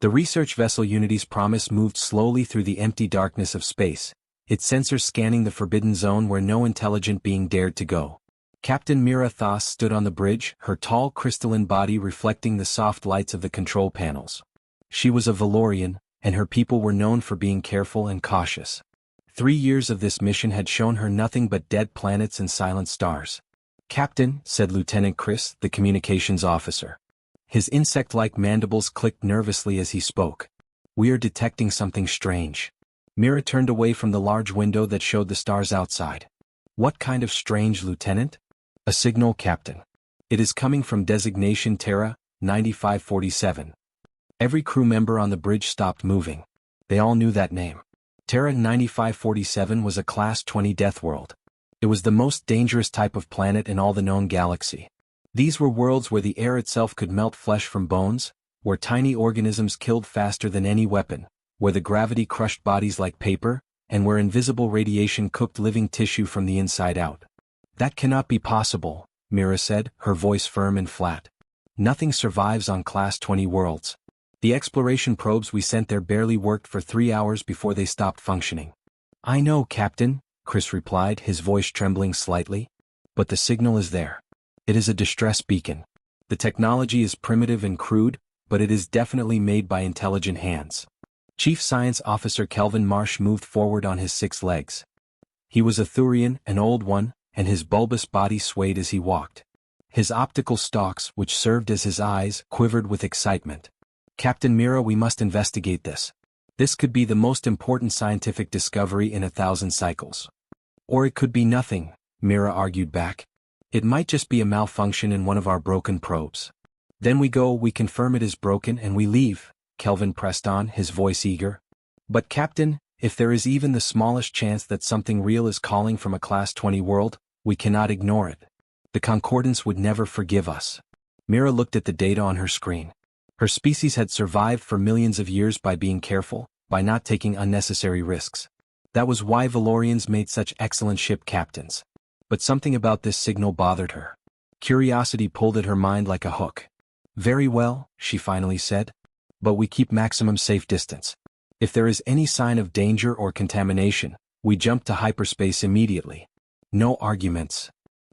The research vessel Unity's Promise moved slowly through the empty darkness of space, its sensors scanning the forbidden zone where no intelligent being dared to go. Captain Mira Thas stood on the bridge, her tall crystalline body reflecting the soft lights of the control panels. She was a Valorian, and her people were known for being careful and cautious. 3 years of this mission had shown her nothing but dead planets and silent stars. "Captain," said Lieutenant Chris, the communications officer. His insect-like mandibles clicked nervously as he spoke. "We are detecting something strange." Mira turned away from the large window that showed the stars outside. "What kind of strange, Lieutenant?" "A signal, Captain. It is coming from designation Terra 9547. Every crew member on the bridge stopped moving. They all knew that name. Terra 9547 was a Class 20 Deathworld. It was the most dangerous type of planet in all the known galaxy. These were worlds where the air itself could melt flesh from bones, where tiny organisms killed faster than any weapon, where the gravity crushed bodies like paper, and where invisible radiation cooked living tissue from the inside out. "That cannot be possible," Mira said, her voice firm and flat. "Nothing survives on Class 20 worlds. The exploration probes we sent there barely worked for 3 hours before they stopped functioning." "I know, Captain," Chris replied, his voice trembling slightly. "But the signal is there. It is a distress beacon. The technology is primitive and crude, but it is definitely made by intelligent hands." Chief Science Officer Kelvin Marsh moved forward on his 6 legs. He was a Thurian, an old one, and his bulbous body swayed as he walked. His optical stalks, which served as his eyes, quivered with excitement. "Captain Mira, we must investigate this. This could be the most important scientific discovery in 1,000 cycles." "Or it could be nothing," Mira argued back. "It might just be a malfunction in one of our broken probes." "Then we go, we confirm it is broken, and we leave," Kelvin pressed on, his voice eager. "But Captain, if there is even the smallest chance that something real is calling from a Class 20 world, we cannot ignore it. The Concordance would never forgive us." Mira looked at the data on her screen. Her species had survived for millions of years by being careful, by not taking unnecessary risks. That was why Valorians made such excellent ship captains. But something about this signal bothered her. Curiosity pulled at her mind like a hook. "Very well," she finally said. "But we keep maximum safe distance. If there is any sign of danger or contamination, we jump to hyperspace immediately. No arguments."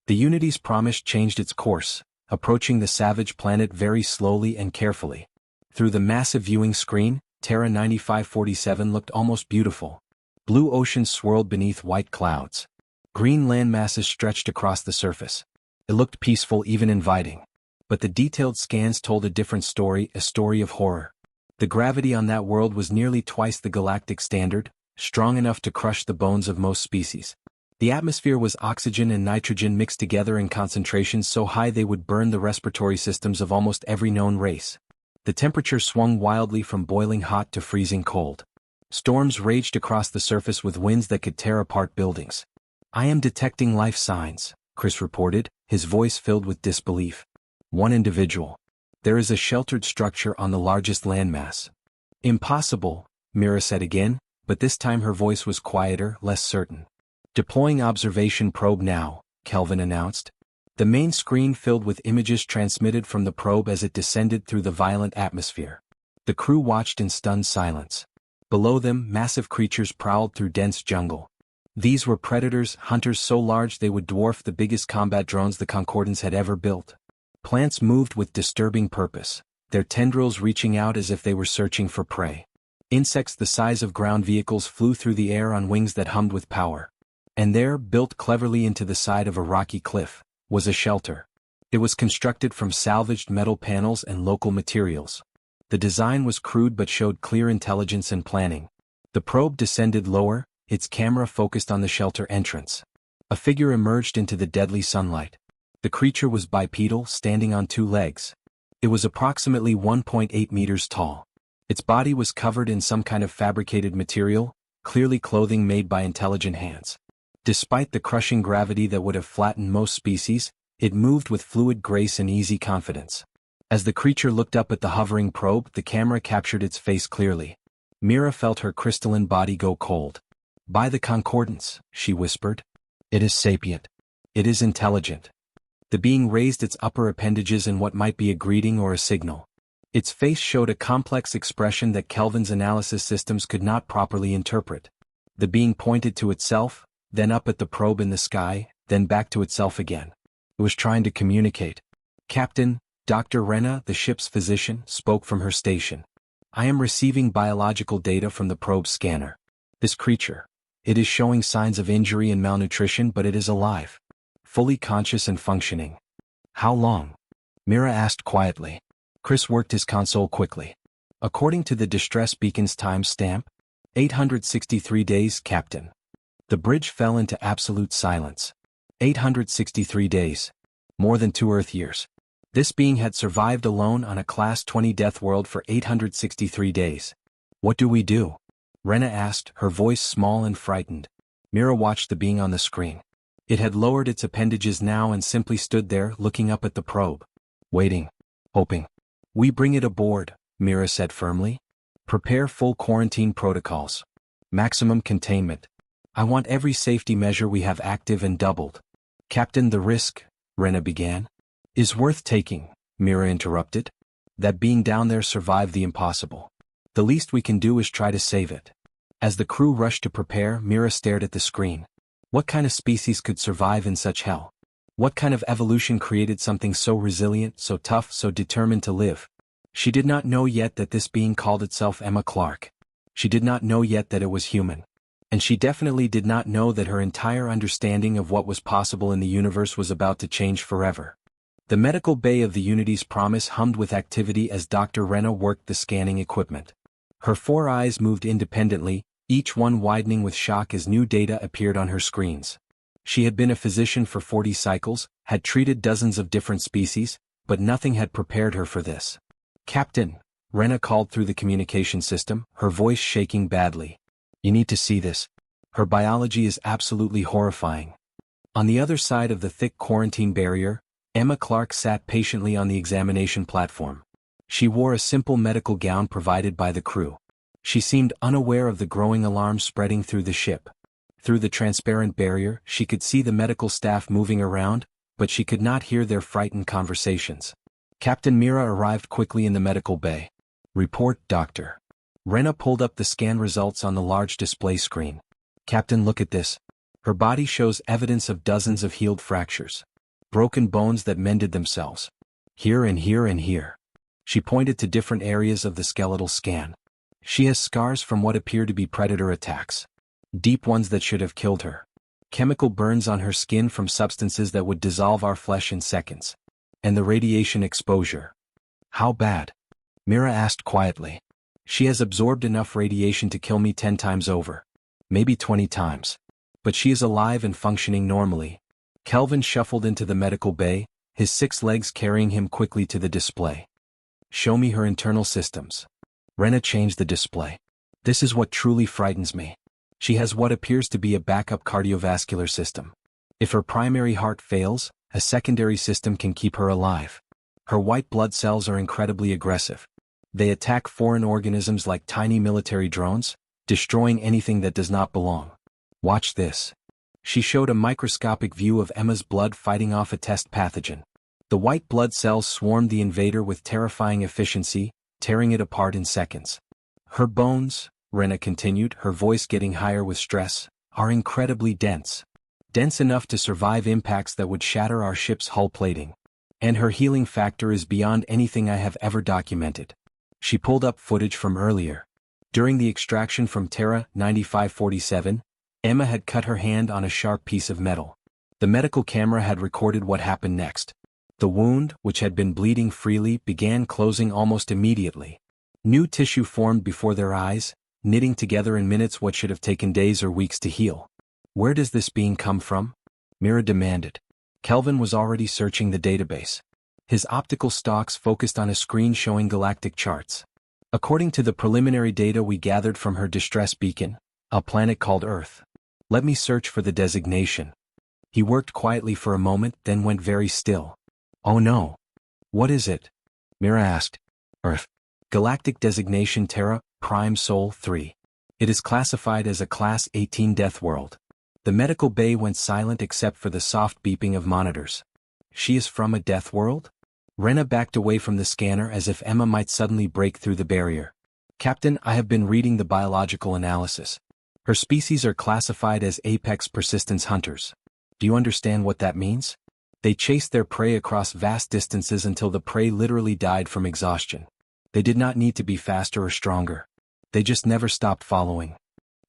The Unity's Promise changed its course, approaching the savage planet very slowly and carefully. Through the massive viewing screen, Terra 9547 looked almost beautiful. Blue oceans swirled beneath white clouds. Green landmasses stretched across the surface. It looked peaceful, even inviting. But the detailed scans told a different story, a story of horror. The gravity on that world was nearly twice the galactic standard, strong enough to crush the bones of most species. The atmosphere was oxygen and nitrogen mixed together in concentrations so high they would burn the respiratory systems of almost every known race. The temperature swung wildly from boiling hot to freezing cold. Storms raged across the surface with winds that could tear apart buildings. "I am detecting life signs," Chris reported, his voice filled with disbelief. "One individual. There is a sheltered structure on the largest landmass." "Impossible," Mira said again, but this time her voice was quieter, less certain. "Deploying observation probe now," Kelvin announced. The main screen filled with images transmitted from the probe as it descended through the violent atmosphere. The crew watched in stunned silence. Below them, massive creatures prowled through dense jungle. These were predators, hunters so large they would dwarf the biggest combat drones the Concordance had ever built. Plants moved with disturbing purpose, their tendrils reaching out as if they were searching for prey. Insects the size of ground vehicles flew through the air on wings that hummed with power. And there, built cleverly into the side of a rocky cliff, was a shelter. It was constructed from salvaged metal panels and local materials. The design was crude but showed clear intelligence and planning. The probe descended lower, its camera focused on the shelter entrance. A figure emerged into the deadly sunlight. The creature was bipedal, standing on 2 legs. It was approximately 1.8 meters tall. Its body was covered in some kind of fabricated material, clearly clothing made by intelligent hands. Despite the crushing gravity that would have flattened most species, it moved with fluid grace and easy confidence. As the creature looked up at the hovering probe, the camera captured its face clearly. Mira felt her crystalline body go cold. "By the Concordance," she whispered. "It is sapient. It is intelligent." The being raised its upper appendages in what might be a greeting or a signal. Its face showed a complex expression that Kelvin's analysis systems could not properly interpret. The being pointed to itself, then up at the probe in the sky, then back to itself again. It was trying to communicate. Captain, Dr. Rena, the ship's physician, spoke from her station. I am receiving biological data from the probe scanner. This creature. It is showing signs of injury and malnutrition, but it is alive. Fully conscious and functioning. How long? Mira asked quietly. Chris worked his console quickly. According to the distress beacon's time stamp, 863 days, Captain. The bridge fell into absolute silence. 863 days. More than 2 Earth years. This being had survived alone on a Class 20 Deathworld for 863 days. What do we do? Rena asked, her voice small and frightened. Mira watched the being on the screen. It had lowered its appendages now and simply stood there looking up at the probe. Waiting. Hoping. We bring it aboard, Mira said firmly. Prepare full quarantine protocols. Maximum containment. I want every safety measure we have active and doubled. Captain, the risk, Rena began, is worth taking, Mira interrupted. That being down there survived the impossible. The least we can do is try to save it. As the crew rushed to prepare, Mira stared at the screen. What kind of species could survive in such hell? What kind of evolution created something so resilient, so tough, so determined to live? She did not know yet that this being called itself Emma Clark. She did not know yet that it was human. And she definitely did not know that her entire understanding of what was possible in the universe was about to change forever. The medical bay of the Unity's Promise hummed with activity as Dr. Rena worked the scanning equipment. Her 4 eyes moved independently, each one widening with shock as new data appeared on her screens. She had been a physician for 40 cycles, had treated dozens of different species, but nothing had prepared her for this. Captain, Rena called through the communication system, her voice shaking badly. You need to see this. Her biology is absolutely horrifying. On the other side of the thick quarantine barrier, Emma Clark sat patiently on the examination platform. She wore a simple medical gown provided by the crew. She seemed unaware of the growing alarm spreading through the ship. Through the transparent barrier, she could see the medical staff moving around, but she could not hear their frightened conversations. Captain Mira arrived quickly in the medical bay. Report, Doctor. Rena pulled up the scan results on the large display screen. Captain, look at this. Her body shows evidence of dozens of healed fractures. Broken bones that mended themselves. Here and here and here. She pointed to different areas of the skeletal scan. She has scars from what appear to be predator attacks. Deep ones that should have killed her. Chemical burns on her skin from substances that would dissolve our flesh in seconds. And the radiation exposure. How bad? Mira asked quietly. She has absorbed enough radiation to kill me 10 times over. Maybe 20 times. But she is alive and functioning normally. Kelvin shuffled into the medical bay, his 6 legs carrying him quickly to the display. Show me her internal systems. Rena changed the display. This is what truly frightens me. She has what appears to be a backup cardiovascular system. If her primary heart fails, a secondary system can keep her alive. Her white blood cells are incredibly aggressive. They attack foreign organisms like tiny military drones, destroying anything that does not belong. Watch this. She showed a microscopic view of Emma's blood fighting off a test pathogen. The white blood cells swarmed the invader with terrifying efficiency, tearing it apart in seconds. Her bones, Rena continued, her voice getting higher with stress, are incredibly dense. Dense enough to survive impacts that would shatter our ship's hull plating. And her healing factor is beyond anything I have ever documented. She pulled up footage from earlier. During the extraction from Terra 9547, Emma had cut her hand on a sharp piece of metal. The medical camera had recorded what happened next. The wound, which had been bleeding freely, began closing almost immediately. New tissue formed before their eyes, knitting together in minutes what should have taken days or weeks to heal. Where does this being come from? Mira demanded. Kelvin was already searching the database. His optical stalks focused on a screen showing galactic charts. According to the preliminary data we gathered from her distress beacon, a planet called Earth. Let me search for the designation. He worked quietly for a moment, then went very still. Oh no. What is it? Mira asked. Earth. Galactic designation Terra, Prime Sol 3. It is classified as a Class 18 Deathworld. The medical bay went silent except for the soft beeping of monitors. She is from a Deathworld? Rena backed away from the scanner as if Emma might suddenly break through the barrier. Captain, I have been reading the biological analysis. Her species are classified as apex persistence hunters. Do you understand what that means? They chased their prey across vast distances until the prey literally died from exhaustion. They did not need to be faster or stronger. They just never stopped following.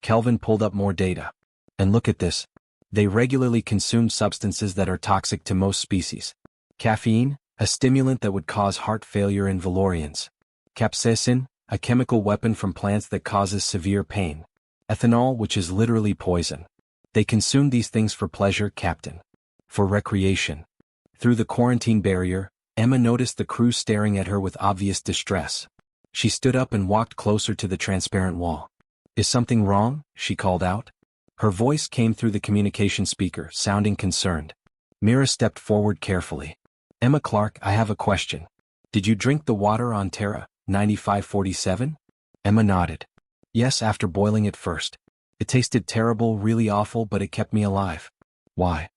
Kelvin pulled up more data. And look at this. They regularly consume substances that are toxic to most species. Caffeine, a stimulant that would cause heart failure in Valorians. Capsaicin, a chemical weapon from plants that causes severe pain. Ethanol, which is literally poison. They consume these things for pleasure, Captain. For recreation. Through the quarantine barrier, Emma noticed the crew staring at her with obvious distress. She stood up and walked closer to the transparent wall. Is something wrong? She called out. Her voice came through the communication speaker, sounding concerned. Mira stepped forward carefully. Emma Clark, I have a question. Did you drink the water on Terra 9547? Emma nodded. Yes, after boiling it first. It tasted terrible, really awful, but it kept me alive. Why?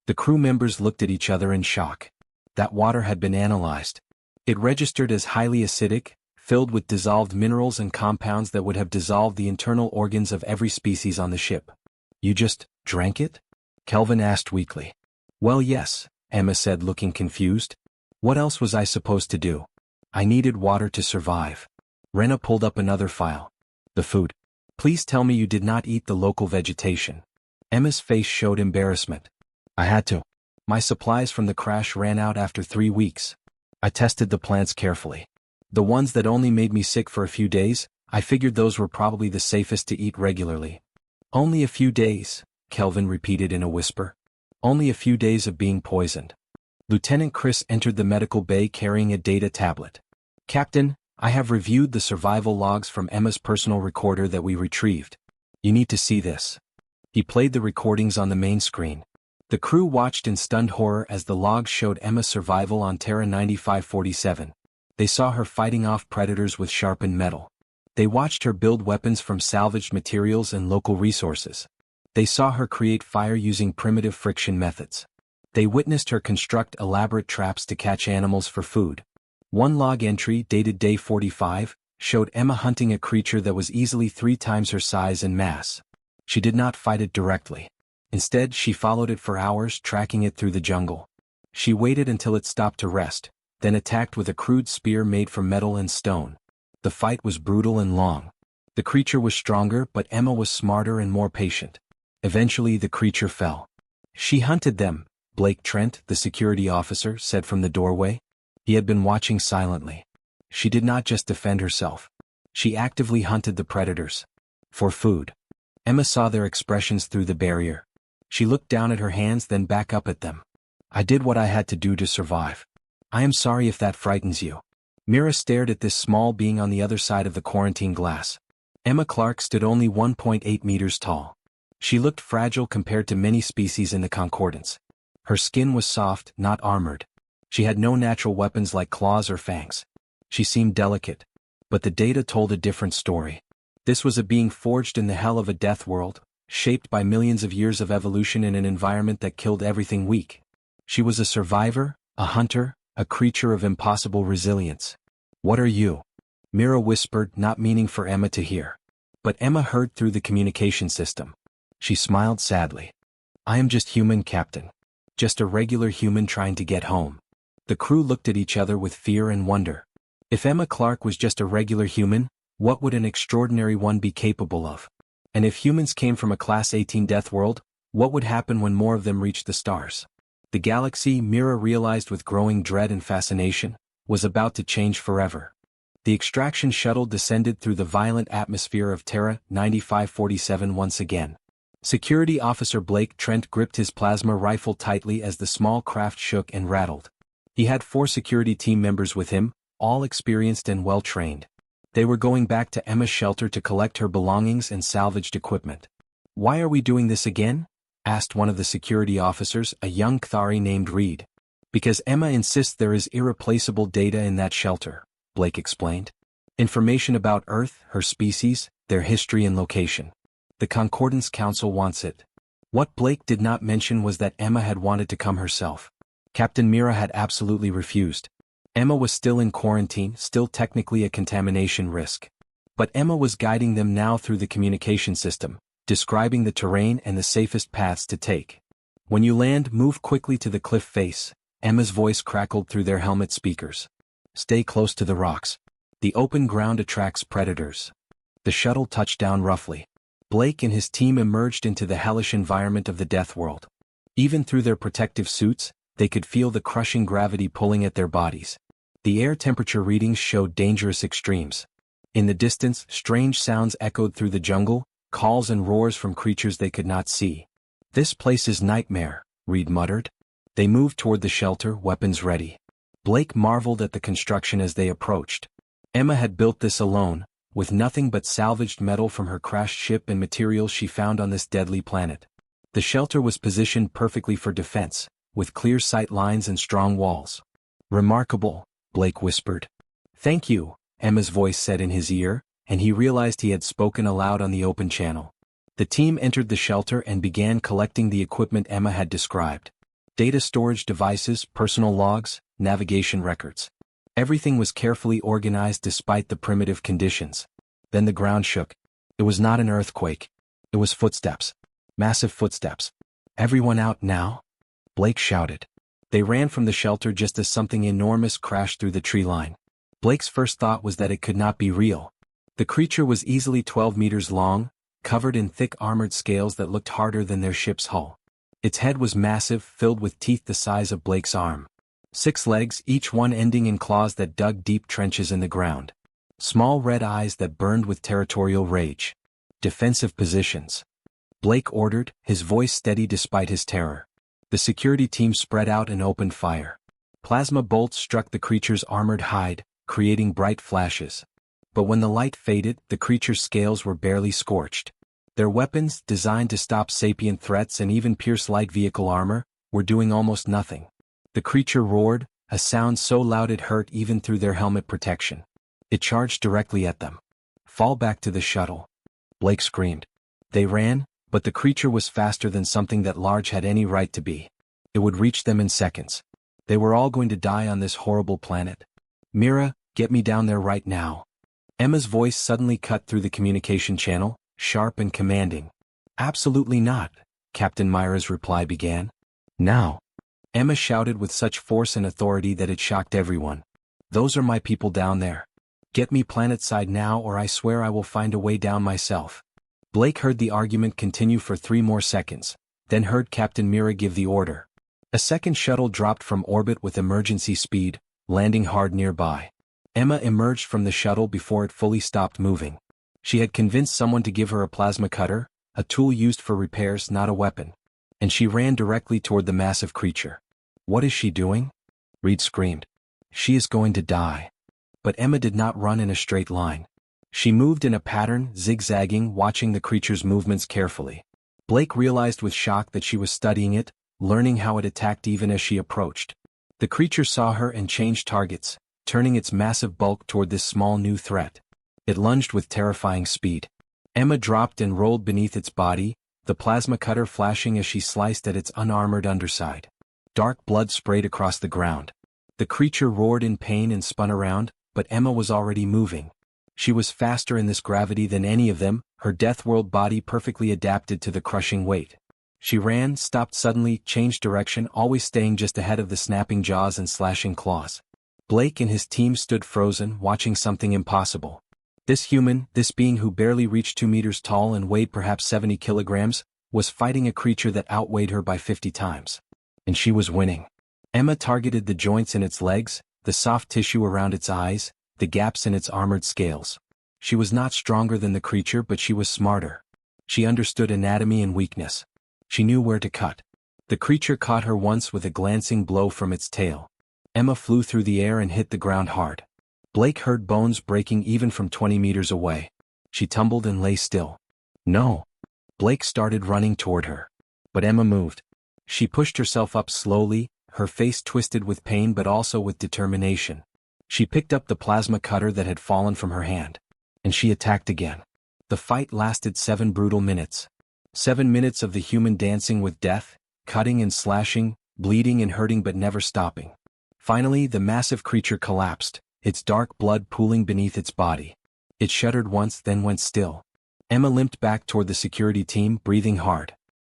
The crew members looked at each other in shock. That water had been analyzed. It registered as highly acidic, filled with dissolved minerals and compounds that would have dissolved the internal organs of every species on the ship. You just drank it? Kelvin asked weakly. Well, yes, Emma said, looking confused. What else was I supposed to do? I needed water to survive. Rena pulled up another file. The food. Please tell me you did not eat the local vegetation. Emma's face showed embarrassment. I had to. My supplies from the crash ran out after 3 weeks. I tested the plants carefully. The ones that only made me sick for a few days, I figured those were probably the safest to eat regularly. Only a few days, Kelvin repeated in a whisper. Only a few days of being poisoned. Lieutenant Chris entered the medical bay carrying a data tablet. Captain, I have reviewed the survival logs from Emma's personal recorder that we retrieved. You need to see this. He played the recordings on the main screen. The crew watched in stunned horror as the logs showed Emma's survival on Terra 9547. They saw her fighting off predators with sharpened metal. They watched her build weapons from salvaged materials and local resources. They saw her create fire using primitive friction methods. They witnessed her construct elaborate traps to catch animals for food. One log entry, dated day 45, showed Emma hunting a creature that was easily 3 times her size and mass. She did not fight it directly. Instead, she followed it for hours, tracking it through the jungle. She waited until it stopped to rest, then attacked with a crude spear made from metal and stone. The fight was brutal and long. The creature was stronger, but Emma was smarter and more patient. Eventually, the creature fell. She hunted them, Blake Trent, the security officer, said from the doorway. He had been watching silently. She did not just defend herself. She actively hunted the predators. For food. Emma saw their expressions through the barrier. She looked down at her hands, then back up at them. I did what I had to do to survive. I am sorry if that frightens you. Mira stared at this small being on the other side of the quarantine glass. Emma Clark stood only 1.8 meters tall. She looked fragile compared to many species in the concordance. Her skin was soft, not armored. She had no natural weapons like claws or fangs. She seemed delicate. But the data told a different story. This was a being forged in the hell of a death world, shaped by millions of years of evolution in an environment that killed everything weak. She was a survivor, a hunter, a creature of impossible resilience. What are you? Mira whispered, not meaning for Emma to hear. But Emma heard through the communication system. She smiled sadly. I am just human, Captain. Just a regular human trying to get home. The crew looked at each other with fear and wonder. If Emma Clark was just a regular human, what would an extraordinary one be capable of? And if humans came from a Class 18 death world, what would happen when more of them reached the stars? The galaxy, Mira realized with growing dread and fascination, was about to change forever. The extraction shuttle descended through the violent atmosphere of Terra 9547 once again. Security Officer Blake Trent gripped his plasma rifle tightly as the small craft shook and rattled. He had 4 security team members with him, all experienced and well-trained. They were going back to Emma's shelter to collect her belongings and salvaged equipment. Why are we doing this again? Asked one of the security officers, a young Kthari named Reed. Because Emma insists there is irreplaceable data in that shelter, Blake explained. Information about Earth, her species, their history and location. The Concordance Council wants it. What Blake did not mention was that Emma had wanted to come herself. Captain Mira had absolutely refused. Emma was still in quarantine, still technically a contamination risk. But Emma was guiding them now through the communication system, describing the terrain and the safest paths to take. When you land, move quickly to the cliff face, Emma's voice crackled through their helmet speakers. Stay close to the rocks. The open ground attracts predators. The shuttle touched down roughly. Blake and his team emerged into the hellish environment of the Deathworld. Even through their protective suits, they could feel the crushing gravity pulling at their bodies. The air temperature readings showed dangerous extremes. In the distance, strange sounds echoed through the jungle, calls and roars from creatures they could not see. This place is nightmare, Reed muttered. They moved toward the shelter, weapons ready. Blake marveled at the construction as they approached. Emma had built this alone, with nothing but salvaged metal from her crashed ship and materials she found on this deadly planet. The shelter was positioned perfectly for defense, with clear sight lines and strong walls. Remarkable, Blake whispered. Thank you, Emma's voice said in his ear, and he realized he had spoken aloud on the open channel. The team entered the shelter and began collecting the equipment Emma had described. Data storage devices, personal logs, navigation records. Everything was carefully organized despite the primitive conditions. Then the ground shook. It was not an earthquake. It was footsteps. Massive footsteps. Everyone out now? Blake shouted. They ran from the shelter just as something enormous crashed through the tree line. Blake's first thought was that it could not be real. The creature was easily 12 meters long, covered in thick armored scales that looked harder than their ship's hull. Its head was massive, filled with teeth the size of Blake's arm. 6 legs, each one ending in claws that dug deep trenches in the ground. Small red eyes that burned with territorial rage. Defensive positions. Blake ordered, his voice steady despite his terror. The security team spread out and opened fire. Plasma bolts struck the creature's armored hide, creating bright flashes. But when the light faded, the creature's scales were barely scorched. Their weapons, designed to stop sapient threats and even pierce light vehicle armor, were doing almost nothing. The creature roared, a sound so loud it hurt even through their helmet protection. It charged directly at them. Fall back to the shuttle. Blake screamed. They ran, but the creature was faster than something that large had any right to be. It would reach them in seconds. They were all going to die on this horrible planet. Mira, get me down there right now. Emma's voice suddenly cut through the communication channel, sharp and commanding. Absolutely not, Captain Myra's reply began. Now. Emma shouted with such force and authority that it shocked everyone. Those are my people down there. Get me planetside now or I swear I will find a way down myself. Blake heard the argument continue for 3 more seconds, then heard Captain Mira give the order. A second shuttle dropped from orbit with emergency speed, landing hard nearby. Emma emerged from the shuttle before it fully stopped moving. She had convinced someone to give her a plasma cutter, a tool used for repairs, not a weapon. And she ran directly toward the massive creature. What is she doing? Reed screamed. She is going to die. But Emma did not run in a straight line. She moved in a pattern, zigzagging, watching the creature's movements carefully. Blake realized with shock that she was studying it, learning how it attacked even as she approached. The creature saw her and changed targets, turning its massive bulk toward this small new threat. It lunged with terrifying speed. Emma dropped and rolled beneath its body, the plasma cutter flashing as she sliced at its unarmored underside. Dark blood sprayed across the ground. The creature roared in pain and spun around, but Emma was already moving. She was faster in this gravity than any of them, her Deathworld body perfectly adapted to the crushing weight. She ran, stopped suddenly, changed direction, always staying just ahead of the snapping jaws and slashing claws. Blake and his team stood frozen, watching something impossible. This human, this being who barely reached 2 meters tall and weighed perhaps 70 kilograms, was fighting a creature that outweighed her by 50 times. And she was winning. Emma targeted the joints in its legs, the soft tissue around its eyes, the gaps in its armored scales. She was not stronger than the creature, but she was smarter. She understood anatomy and weakness. She knew where to cut. The creature caught her once with a glancing blow from its tail. Emma flew through the air and hit the ground hard. Blake heard bones breaking even from 20 meters away. She tumbled and lay still. No. Blake started running toward her. But Emma moved. She pushed herself up slowly, her face twisted with pain but also with determination. She picked up the plasma cutter that had fallen from her hand. And she attacked again. The fight lasted 7 brutal minutes. 7 minutes of the human dancing with death, cutting and slashing, bleeding and hurting but never stopping. Finally, the massive creature collapsed, its dark blood pooling beneath its body. It shuddered once, then went still. Emma limped back toward the security team, breathing hard.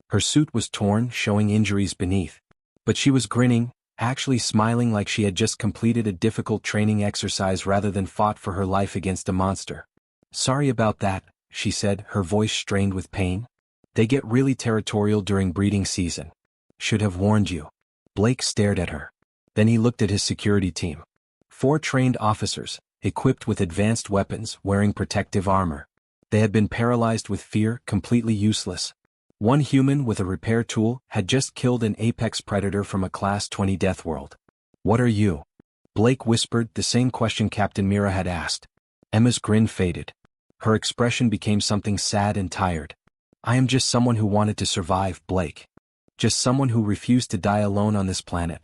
Her suit was torn, showing injuries beneath. But she was grinning, actually smiling like she had just completed a difficult training exercise rather than fought for her life against a monster. "Sorry about that," she said, her voice strained with pain. "They get really territorial during breeding season. Should have warned you." Blake stared at her. Then he looked at his security team. 4 trained officers, equipped with advanced weapons, wearing protective armor. They had been paralyzed with fear, completely useless. One human with a repair tool had just killed an apex predator from a Class 20 Deathworld. "What are you?" Blake whispered, the same question Captain Mira had asked. Emma's grin faded. Her expression became something sad and tired. "I am just someone who wanted to survive, Blake. Just someone who refused to die alone on this planet."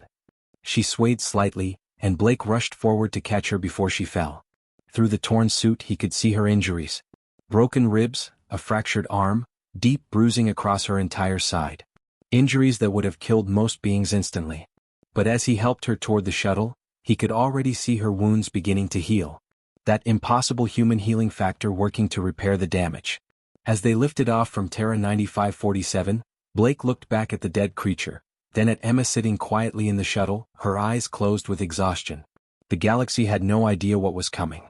She swayed slightly, and Blake rushed forward to catch her before she fell. Through the torn suit he could see her injuries. Broken ribs, a fractured arm, deep bruising across her entire side. Injuries that would have killed most beings instantly. But as he helped her toward the shuttle, he could already see her wounds beginning to heal. That impossible human healing factor working to repair the damage. As they lifted off from Terra 9547, Blake looked back at the dead creature, then at Emma sitting quietly in the shuttle, her eyes closed with exhaustion. The galaxy had no idea what was coming.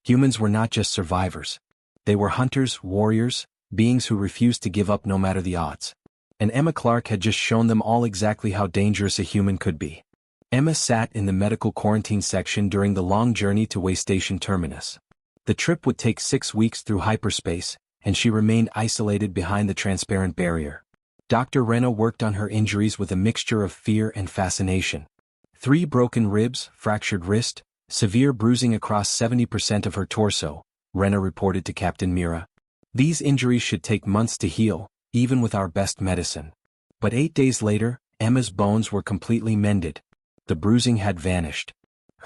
Humans were not just survivors. They were hunters, warriors, beings who refused to give up no matter the odds. And Emma Clark had just shown them all exactly how dangerous a human could be. Emma sat in the medical quarantine section during the long journey to Waystation Terminus. The trip would take 6 weeks through hyperspace, and she remained isolated behind the transparent barrier. Dr. Rena worked on her injuries with a mixture of fear and fascination. 3 broken ribs, fractured wrist, severe bruising across 70% of her torso, Rena reported to Captain Mira. These injuries should take months to heal, even with our best medicine. But 8 days later, Emma's bones were completely mended. The bruising had vanished.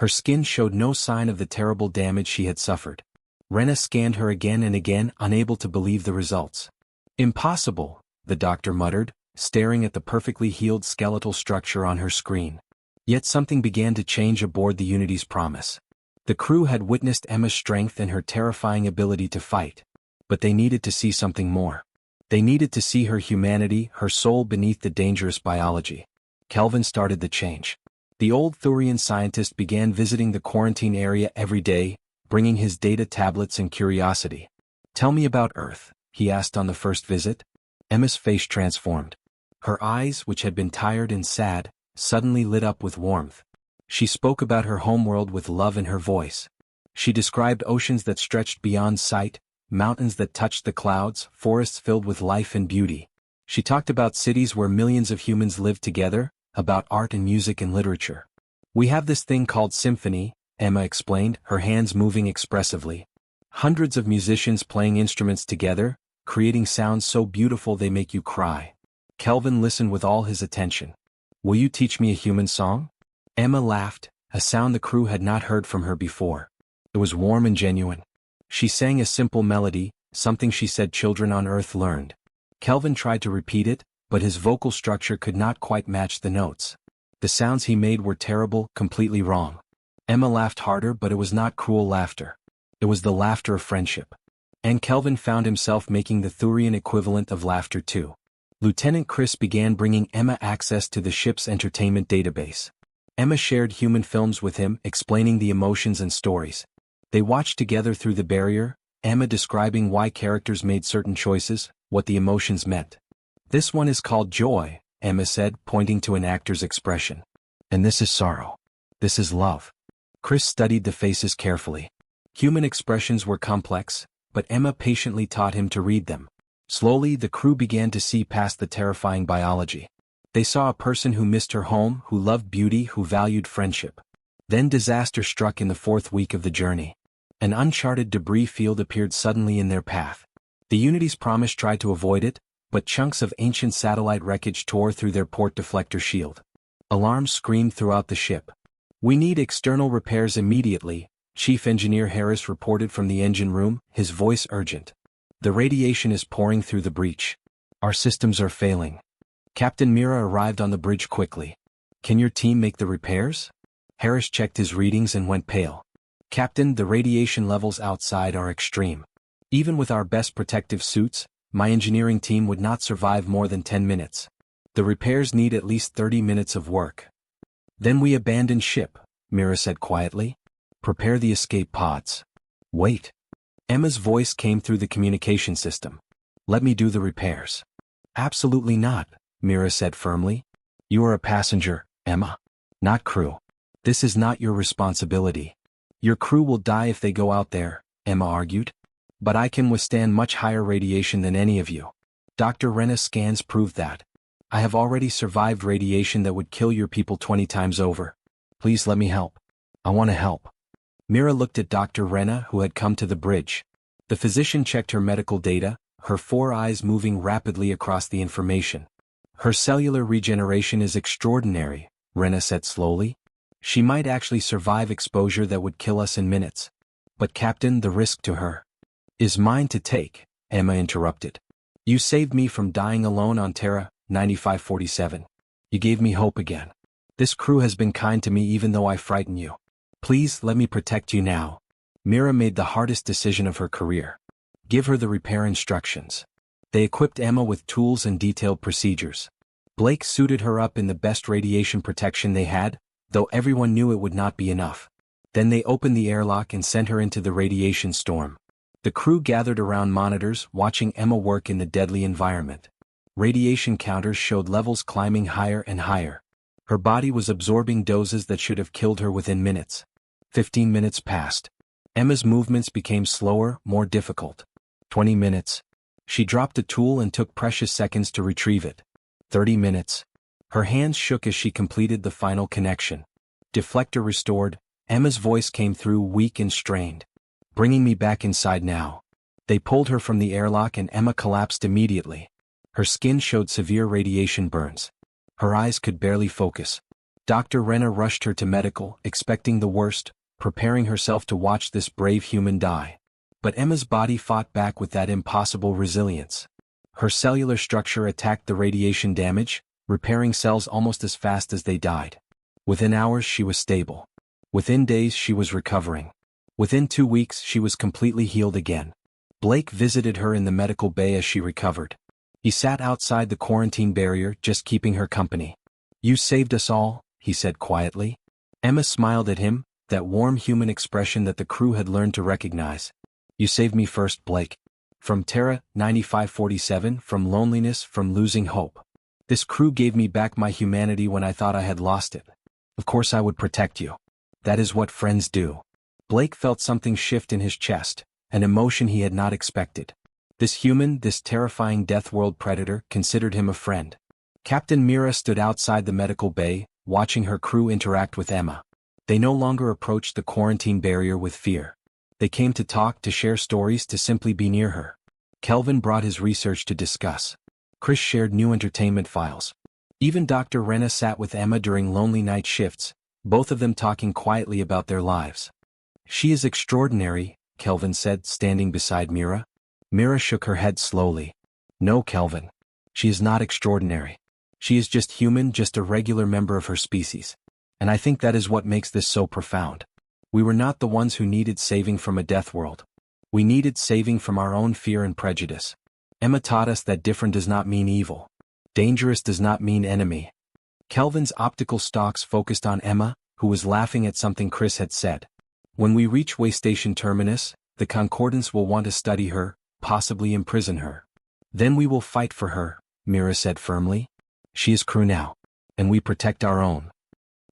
Her skin showed no sign of the terrible damage she had suffered. Rena scanned her again and again, unable to believe the results. "Impossible," the doctor muttered, staring at the perfectly healed skeletal structure on her screen. Yet something began to change aboard the Unity's Promise. The crew had witnessed Emma's strength and her terrifying ability to fight. But they needed to see something more. They needed to see her humanity, her soul beneath the dangerous biology. Kelvin started the change. The old Thurian scientist began visiting the quarantine area every day, bringing his data tablets and curiosity. "Tell me about Earth," he asked on the first visit. Emma's face transformed. Her eyes, which had been tired and sad, suddenly lit up with warmth. She spoke about her homeworld with love in her voice. She described oceans that stretched beyond sight, mountains that touched the clouds, forests filled with life and beauty. She talked about cities where millions of humans lived together, about art and music and literature. "We have this thing called symphony," Emma explained, her hands moving expressively. "Hundreds of musicians playing instruments together, creating sounds so beautiful they make you cry." Kelvin listened with all his attention. "Will you teach me a human song?" Emma laughed, a sound the crew had not heard from her before. It was warm and genuine. She sang a simple melody, something she said children on Earth learned. Kelvin tried to repeat it, but his vocal structure could not quite match the notes. The sounds he made were terrible, completely wrong. Emma laughed harder, but it was not cruel laughter. It was the laughter of friendship. And Kelvin found himself making the Thurian equivalent of laughter too. Lieutenant Chris began bringing Emma access to the ship's entertainment database. Emma shared human films with him, explaining the emotions and stories. They watched together through the barrier, Emma describing why characters made certain choices, what the emotions meant. "This one is called joy," Emma said, pointing to an actor's expression. "And this is sorrow. This is love." Chris studied the faces carefully. Human expressions were complex, but Emma patiently taught him to read them. Slowly, the crew began to see past the terrifying biology. They saw a person who missed her home, who loved beauty, who valued friendship. Then disaster struck in the 4th week of the journey. An uncharted debris field appeared suddenly in their path. The Unity's Promise tried to avoid it, but chunks of ancient satellite wreckage tore through their port deflector shield. Alarms screamed throughout the ship. "We need external repairs immediately," Chief Engineer Harris reported from the engine room, his voice urgent. "The radiation is pouring through the breach. Our systems are failing." Captain Mira arrived on the bridge quickly. "Can your team make the repairs?" Harris checked his readings and went pale. Captain, the radiation levels outside are extreme. Even with our best protective suits, my engineering team would not survive more than 10 minutes. The repairs need at least 30 minutes of work. Then we abandon ship, Mira said quietly. Prepare the escape pods. Wait. Emma's voice came through the communication system. Let me do the repairs. Absolutely not, Mira said firmly. You are a passenger, Emma. Not crew. This is not your responsibility. Your crew will die if they go out there, Emma argued. But I can withstand much higher radiation than any of you. Dr. Renna's scans proved that. I have already survived radiation that would kill your people 20 times over. Please let me help. I want to help. Mira looked at Dr. Renna, who had come to the bridge. The physician checked her medical data, her 4 eyes moving rapidly across the information. Her cellular regeneration is extraordinary, Renna said slowly. She might actually survive exposure that would kill us in minutes. But Captain, the risk to her is mine to take, Emma interrupted. You saved me from dying alone on Terra, 9547. You gave me hope again. This crew has been kind to me even though I frighten you. Please let me protect you now. Mira made the hardest decision of her career. Give her the repair instructions. They equipped Emma with tools and detailed procedures. Blake suited her up in the best radiation protection they had, though everyone knew it would not be enough. Then they opened the airlock and sent her into the radiation storm. The crew gathered around monitors, watching Emma work in the deadly environment. Radiation counters showed levels climbing higher and higher. Her body was absorbing doses that should have killed her within minutes. 15 minutes passed. Emma's movements became slower, more difficult. 20 minutes. She dropped a tool and took precious seconds to retrieve it. 30 minutes. Her hands shook as she completed the final connection. Deflector restored. Emma's voice came through weak and strained. Bringing me back inside now. They pulled her from the airlock and Emma collapsed immediately. Her skin showed severe radiation burns. Her eyes could barely focus. Dr. Renna rushed her to medical, expecting the worst, preparing herself to watch this brave human die. But Emma's body fought back with that impossible resilience. Her cellular structure attacked the radiation damage, repairing cells almost as fast as they died. Within hours she was stable. Within days she was recovering. Within 2 weeks she was completely healed again. Blake visited her in the medical bay as she recovered. He sat outside the quarantine barrier, just keeping her company. You saved us all, he said quietly. Emma smiled at him, that warm human expression that the crew had learned to recognize. You saved me first, Blake. From Terra, 9547, from loneliness, from losing hope. This crew gave me back my humanity when I thought I had lost it. Of course I would protect you. That is what friends do. Blake felt something shift in his chest, an emotion he had not expected. This human, this terrifying Deathworld predator, considered him a friend. Captain Mira stood outside the medical bay, watching her crew interact with Emma. They no longer approached the quarantine barrier with fear. They came to talk, to share stories, to simply be near her. Kelvin brought his research to discuss. Chris shared new entertainment files. Even Dr. Renna sat with Emma during lonely night shifts, both of them talking quietly about their lives. She is extraordinary, Kelvin said, standing beside Mira. Mira shook her head slowly. No, Kelvin. She is not extraordinary. She is just human, just a regular member of her species. And I think that is what makes this so profound. We were not the ones who needed saving from a death world. We needed saving from our own fear and prejudice. Emma taught us that different does not mean evil. Dangerous does not mean enemy. Kelvin's optical stalks focused on Emma, who was laughing at something Chris had said. When we reach Waystation Terminus, the Concordance will want to study her, possibly imprison her. Then we will fight for her, Mira said firmly. She is crew now. And we protect our own.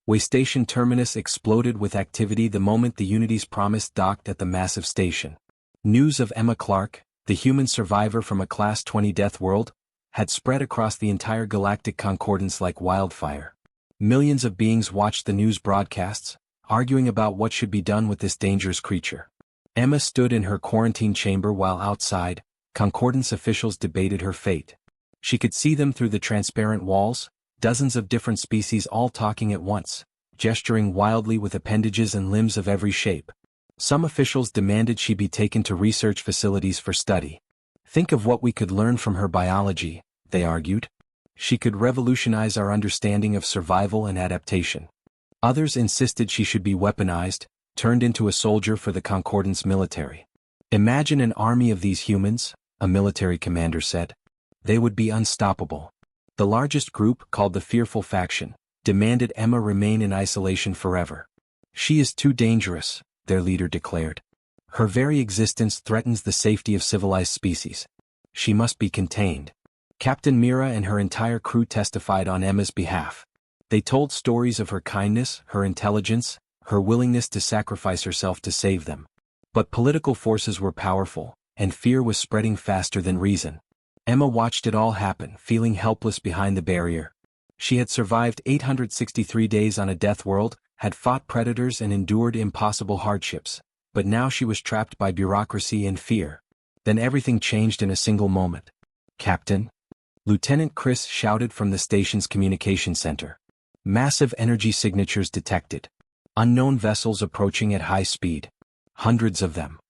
Waystation Terminus exploded with activity the moment the Unity's Promise docked at the massive station. News of Emma Clark, the human survivor from a Class 20 death world, had spread across the entire Galactic Concordance like wildfire. Millions of beings watched the news broadcasts, arguing about what should be done with this dangerous creature. Emma stood in her quarantine chamber while outside, Concordance officials debated her fate. She could see them through the transparent walls, dozens of different species all talking at once, gesturing wildly with appendages and limbs of every shape. Some officials demanded she be taken to research facilities for study. Think of what we could learn from her biology, they argued. She could revolutionize our understanding of survival and adaptation. Others insisted she should be weaponized, turned into a soldier for the Concordance military. "Imagine an army of these humans," a military commander said. "They would be unstoppable." The largest group, called the Fearful Faction, demanded Emma remain in isolation forever. "She is too dangerous," their leader declared. "Her very existence threatens the safety of civilized species. She must be contained." Captain Mira and her entire crew testified on Emma's behalf. They told stories of her kindness, her intelligence, her willingness to sacrifice herself to save them. But political forces were powerful, and fear was spreading faster than reason. Emma watched it all happen, feeling helpless behind the barrier. She had survived 863 days on a death world, had fought predators and endured impossible hardships, but now she was trapped by bureaucracy and fear. Then everything changed in a single moment. "Captain?" Lieutenant Chris shouted from the station's communication center. Massive energy signatures detected. Unknown vessels approaching at high speed. Hundreds of them.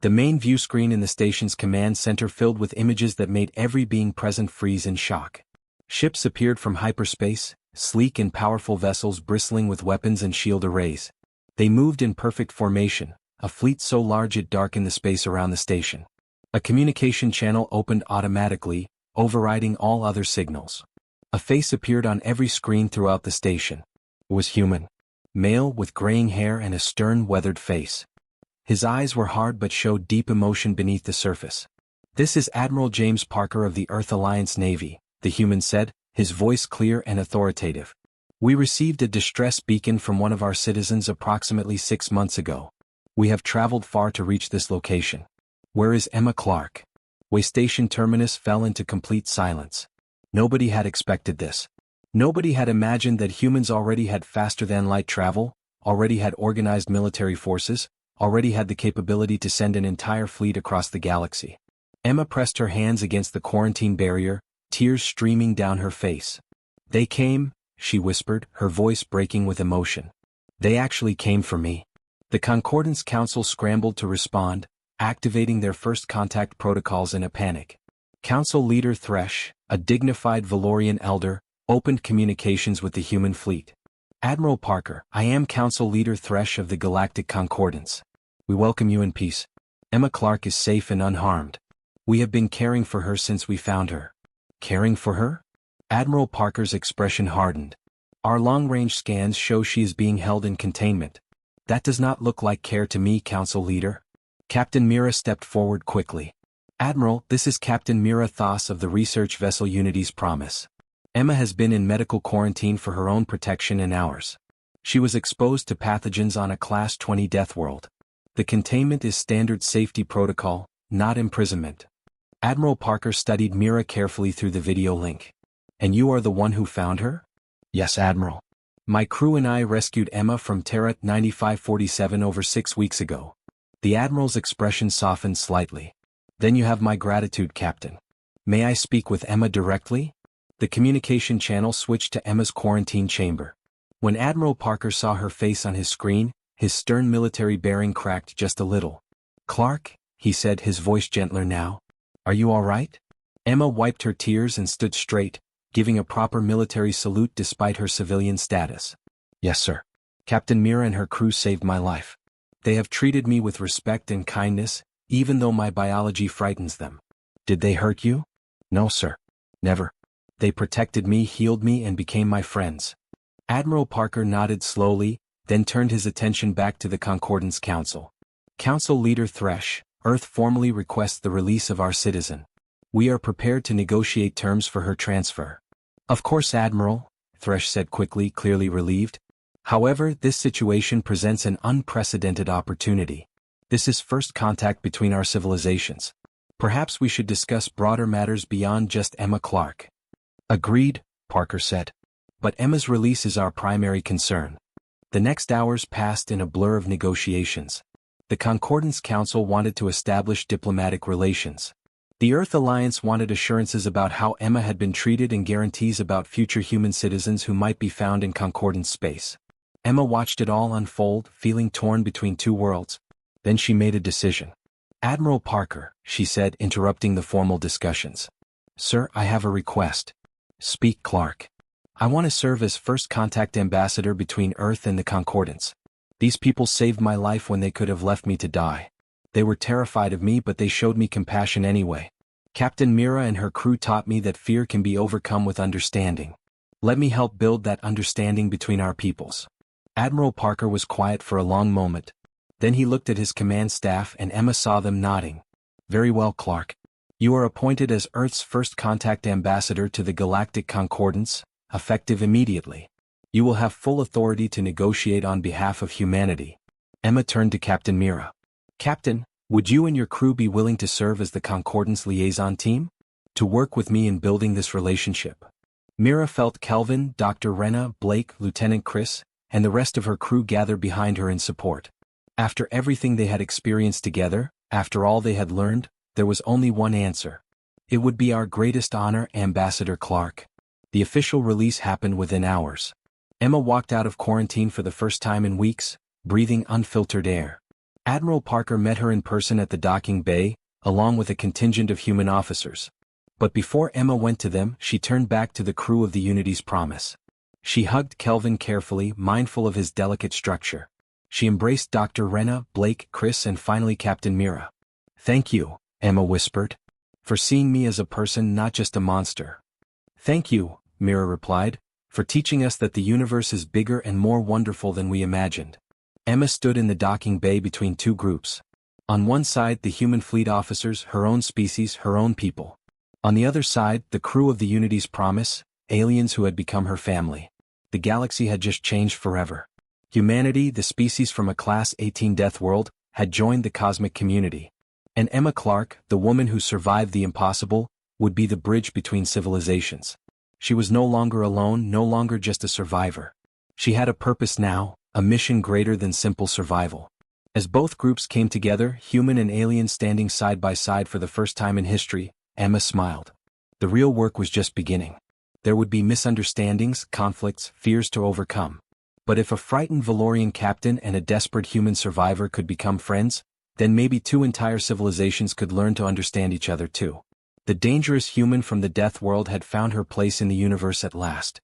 The main view screen in the station's command center filled with images that made every being present freeze in shock. Ships appeared from hyperspace, sleek and powerful vessels bristling with weapons and shield arrays. They moved in perfect formation, a fleet so large it darkened the space around the station. A communication channel opened automatically, overriding all other signals. A face appeared on every screen throughout the station. It was human. Male with graying hair and a stern, weathered face. His eyes were hard but showed deep emotion beneath the surface. "This is Admiral James Parker of the Earth Alliance Navy," the human said, his voice clear and authoritative. "We received a distress beacon from one of our citizens approximately 6 months ago. We have traveled far to reach this location. Where is Emma Clark?" Way Station Terminus fell into complete silence. Nobody had expected this. Nobody had imagined that humans already had faster-than-light travel, already had organized military forces, already had the capability to send an entire fleet across the galaxy. Emma pressed her hands against the quarantine barrier, tears streaming down her face. "They came," she whispered, her voice breaking with emotion. "They actually came for me." The Concordance Council scrambled to respond, activating their first contact protocols in a panic. Council leader Thresh, a dignified Valorian elder, opened communications with the human fleet. "Admiral Parker, I am Council leader Thresh of the Galactic Concordance. We welcome you in peace. Emma Clark is safe and unharmed. We have been caring for her since we found her." "Caring for her?" Admiral Parker's expression hardened. "Our long-range scans show she is being held in containment. That does not look like care to me, Council leader." Captain Mira stepped forward quickly. "Admiral, this is Captain Mira Thos of the research vessel Unity's Promise. Emma has been in medical quarantine for her own protection and ours. She was exposed to pathogens on a Class 20 death world. The containment is standard safety protocol, not imprisonment." Admiral Parker studied Mira carefully through the video link. "And you are the one who found her?" "Yes, Admiral. My crew and I rescued Emma from Terra 9547 over 6 weeks ago." The Admiral's expression softened slightly. "Then you have my gratitude, Captain. May I speak with Emma directly?" The communication channel switched to Emma's quarantine chamber. When Admiral Parker saw her face on his screen, his stern military bearing cracked just a little. "Clark," he said, his voice gentler now. "Are you all right?" Emma wiped her tears and stood straight, giving a proper military salute despite her civilian status. "Yes, sir. Captain Mira and her crew saved my life. They have treated me with respect and kindness, even though my biology frightens them." "Did they hurt you?" "No, sir. Never. They protected me, healed me, and became my friends." Admiral Parker nodded slowly, then turned his attention back to the Concordance Council. "Council Leader Thresh, Earth formally requests the release of our citizen. We are prepared to negotiate terms for her transfer." "Of course, Admiral," Thresh said quickly, clearly relieved. "However, this situation presents an unprecedented opportunity. This is first contact between our civilizations. Perhaps we should discuss broader matters beyond just Emma Clark." "Agreed," Parker said. "But Emma's release is our primary concern." The next hours passed in a blur of negotiations. The Concordance Council wanted to establish diplomatic relations. The Earth Alliance wanted assurances about how Emma had been treated and guarantees about future human citizens who might be found in Concordance space. Emma watched it all unfold, feeling torn between two worlds. Then she made a decision. "Admiral Parker," she said, interrupting the formal discussions. "Sir, I have a request." "Speak, Clark." I want to serve as first contact ambassador between Earth and the Concordance. These people saved my life when they could have left me to die. They were terrified of me, but they showed me compassion anyway. Captain Mira and her crew taught me that fear can be overcome with understanding. Let me help build that understanding between our peoples." Admiral Parker was quiet for a long moment. Then he looked at his command staff and Emma saw them nodding. "Very well, Clark. You are appointed as Earth's first contact ambassador to the Galactic Concordance, effective immediately. You will have full authority to negotiate on behalf of humanity." Emma turned to Captain Mira. "Captain, would you and your crew be willing to serve as the Concordance liaison team? To work with me in building this relationship?" Mira felt Kelvin, Dr. Renna, Blake, Lieutenant Chris, and the rest of her crew gather behind her in support. After everything they had experienced together, after all they had learned, there was only one answer. "It would be our greatest honor, Ambassador Clark." The official release happened within hours. Emma walked out of quarantine for the first time in weeks, breathing unfiltered air. Admiral Parker met her in person at the docking bay, along with a contingent of human officers. But before Emma went to them, she turned back to the crew of the Unity's Promise. She hugged Kelvin carefully, mindful of his delicate structure. She embraced Dr. Renna, Blake, Chris, and finally Captain Mira. "Thank you," Emma whispered, "for seeing me as a person, not just a monster." "Thank you," Mira replied, "for teaching us that the universe is bigger and more wonderful than we imagined." Emma stood in the docking bay between two groups. On one side, the human fleet officers, her own species, her own people. On the other side, the crew of the Unity's Promise, aliens who had become her family. The galaxy had just changed forever. Humanity, the species from a Class 18 Deathworld, had joined the cosmic community. And Emma Clark, the woman who survived the impossible, would be the bridge between civilizations. She was no longer alone, no longer just a survivor. She had a purpose now, a mission greater than simple survival. As both groups came together, human and alien standing side by side for the first time in history, Emma smiled. The real work was just beginning. There would be misunderstandings, conflicts, fears to overcome. But if a frightened Valorian captain and a desperate human survivor could become friends, then maybe two entire civilizations could learn to understand each other too. The dangerous human from the Death World had found her place in the universe at last.